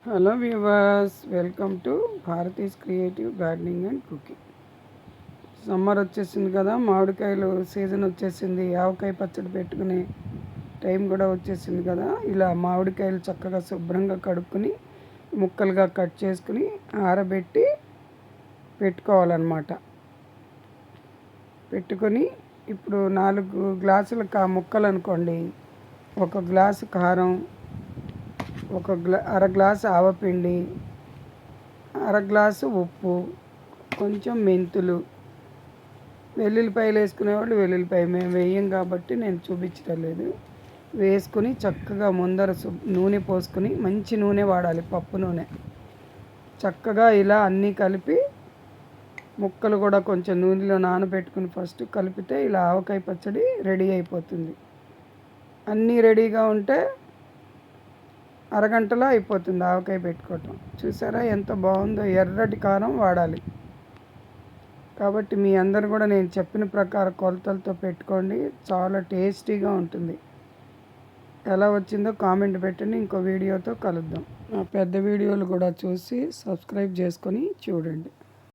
Hello viewers, welcome to Bharati's creative gardening and cooking. Summer వచ్చేసింది కదా, మామిడికాయలు సీజన్ వచ్చేసింది. ఆవకాయ పచ్చడి పెట్టుకునే టైం కూడా వచ్చేసింది కదా. ఇలా మామిడికాయలు చక్కగా శుభ్రంగా కడుక్కొని ముక్కలుగా కట్ చేసుకుని ఆరబెట్టి పెట్టుకోవాలన్నమాట. పెట్టుకొని ఇప్పుడు 4 గ్లాసుల ముక్కలు అనుకోండి. 1 గ్లాసు కారం, అర గ్లాసు ఆవపిండి, అర గ్లాసు ఉప్పు, కొంచెం మెంతులు, వెల్లుల్లిపాయలు వేసుకునేవాళ్ళు వెల్లుల్లిపాయ, మేము వేయం కాబట్టి నేను చూపించడం లేదు. వేసుకుని చక్కగా ముందర నూనె పోసుకొని, మంచి నూనె వాడాలి, పప్పు నూనె. చక్కగా ఇలా అన్నీ కలిపి ముక్కలు కూడా కొంచెం నూనెలో నానబెట్టుకుని ఫస్ట్ కలిపితే ఇలా ఆవకాయ పచ్చడి రెడీ అయిపోతుంది. అన్నీ రెడీగా ఉంటే అరగంటలో అయిపోతుంది ఆవకాయ పెట్టుకోవటం. చూసారా ఎంత బాగుందో. ఎర్రటి కారం వాడాలి. కాబట్టి మీ అందరు కూడా నేను చెప్పిన ప్రకారం కొలతలతో పెట్టుకోండి. చాలా టేస్టీగా ఉంటుంది. ఎలా వచ్చిందో కామెంట్ పెట్టండి. ఇంకో వీడియోతో కలుద్దాం. నా పెద్ద వీడియోలు కూడా చూసి సబ్స్క్రైబ్ చేసుకొని చూడండి.